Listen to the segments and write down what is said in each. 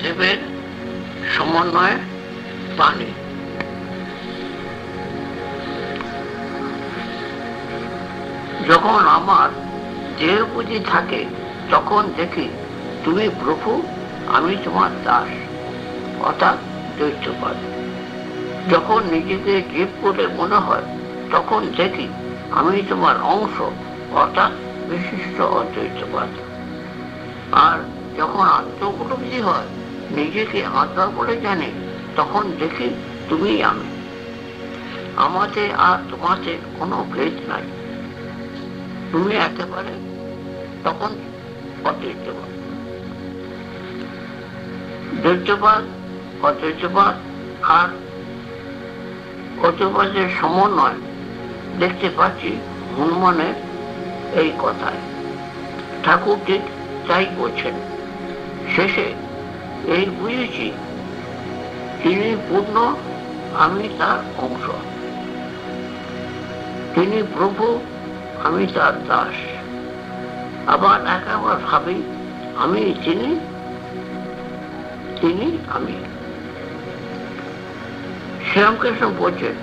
দেবের সমন্বয়ে বাণী। যখন আমার দেহ বুদ্ধি থাকে তখন দেখি তুমি প্রভু, আমি তোমার দাস, অর্থাৎ দ্বৈতবাদ। যখন নিজেকে জীব বলে মনে হয় তখন দেখি আমি তোমার অংশ, অর্থাৎ বিশিষ্ট অদ্বৈতবাদ। আর যখন আত্মোপলব্ধি হয়, নিজেকে আত্মা বলে জানি, তখন দেখি তুমি আমি, আমাদের আর তোমাতে কোনো ভেদ নাই, তুমি একেবারে তখন অদ্বৈতবাদ। দ্বৈতবাদ, অদ্বৈতবাদ আর অদ্বৈতবাদের সমন্বয় দেখতে পাচ্ছি হনুমানের এই কথায়। ঠাকুর ঠিক তাই বলছেন। শেষে এই বুঝেছি তিনি পূর্ণ, আমি তার অংশ, তিনি প্রভু, আমি তার দাস। আবার একবার ভাবি আমি তিনি, তিনি আমি। শ্রীরামকৃষ্ণ বলছেন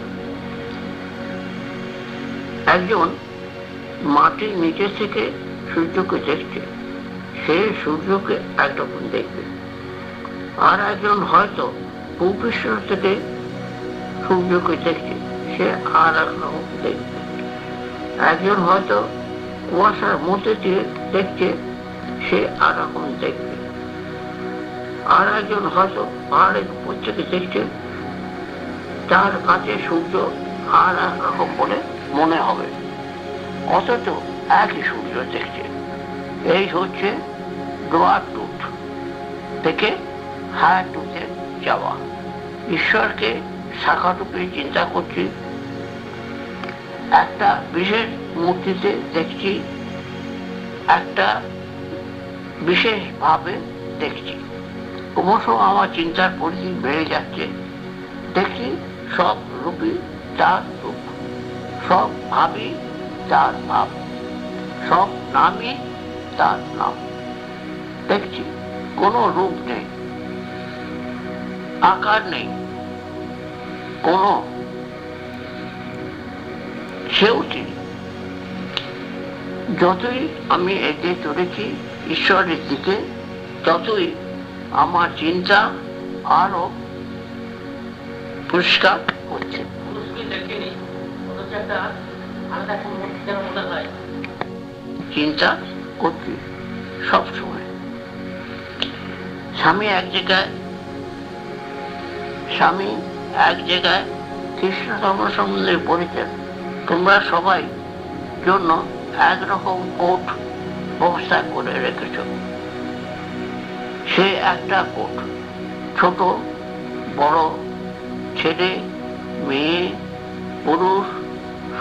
একজন মাটির নিচে থেকে সূর্যকে দেখছে, সে সূর্যকে একরকম দেখবে। আর একজন হয়তো ভূপৃষ্ঠ থেকে সূর্যকে দেখছে, সে আর একরকম দেখবে। একজন হয়তো কুয়াশার মধ্যে দিয়ে দেখছে, সে আর রকম দেখবে। আর একজন হয়তো পাহাড়ের উপর থেকে দেখছে, তার কাছে সূর্য আর একরকম বলে মনে হবে, অথচ একই সূর্য দেখছে। এই হচ্ছে লোয়ার টুথ থেকে হায়ার টুথে যাওয়া। ঈশ্বরকে শাখারূপে চিন্তা করছি, একটা বিশেষ মূর্তিতে দেখছি, একটা বিশেষ ভাবে দেখছি। ক্রমশ আমার চিন্তার পরিধি বেড়ে যাচ্ছে। দেখছি সব রূপই তার রূপ, সব ভাবই তার ভাব, সব নামই তার নাম। দেখছি কোনো রূপ নেই, আকার নেই, কোনো সেও তিনি। যতই আমি এগিয়ে চলেছি ঈশ্বরের দিকে, ততই আমার চিন্তা আরো পরিষ্কার হচ্ছে। চিন্তা করছি সবসময়। স্বামী এক জায়গায় কৃষ্ণ ধর্ম সম্বন্ধে বলেছেন, তোমরা সবাই জন্য একরকম কোট ব্যবস্থা করে রেখেছ। সে একটা কোট, ছোট বড়, ছেলে মেয়ে পুরুষ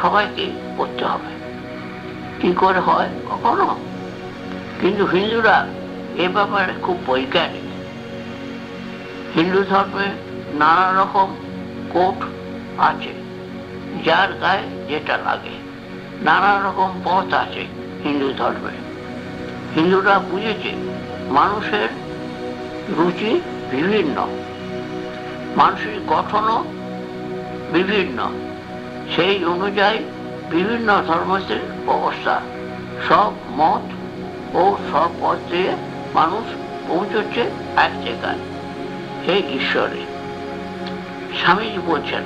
সবাইকে করতে হবে। কি করে হয় কখনো? কিন্তু হিন্দুরা এ ব্যাপারে খুব বৈজ্ঞানিক। হিন্দু ধর্মে নানা রকম কোট আছে, যার গায়ে যেটা লাগে। নানা রকম পথ আছে হিন্দু ধর্মে। হিন্দুরা বুঝেছে মানুষের রুচি বিভিন্ন, মানুষের গঠনও বিভিন্ন, সেই অনুযায়ী বিভিন্ন ধর্মের অবস্থা। সব মত ও সব পথ দিয়ে মানুষ পৌঁছচ্ছে এক জায়গায়, সেই ঈশ্বরে। স্বামীজি বলছেন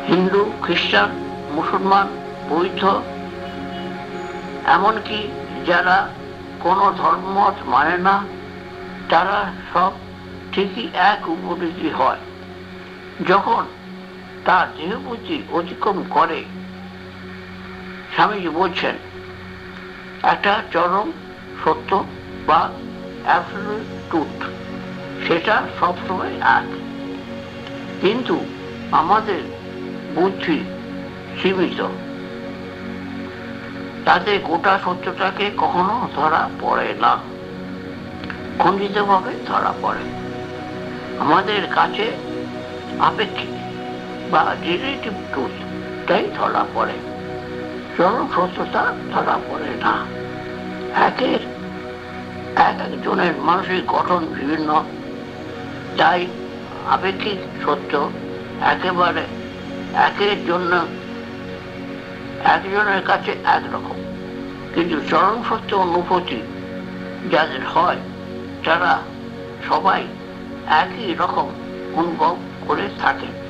হিন্দু, খ্রিস্টান, মুসলমান, বৌদ্ধ, এমনকি যারা কোনো ধর্মমত মানে না, তারা সব ঠিকই এক উপলব্ধি হয়। যখন তার দেহবুদ্ধি অতিক্রম করে, স্বামীজি বলছেন একটা চরম সত্য বা অ্যাবসলিউট ট্রুথ, সেটা সবসময় এক। কিন্তু আমাদের বুদ্ধি সীমিত, তাতে গোটা সত্যটাকে কখনো ধরা পড়ে না, খণ্ডিতভাবে ধরা পড়ে। আমাদের কাছে আপেক্ষিক বা রিলেটিভ ট্রুথটাই ধরা পড়ে, চরম সত্যতা ধরা পড়ে না। একের এক একজনের মানসিক গঠন ভিন্ন, তাই আপেক্ষিক সত্য একেবারে একের জন্য একজনের কাছে একরকম, কিন্তু চরম সত্য অনুভূতি যাদের হয় তারা সবাই একই রকম অনুভব করে থাকেন।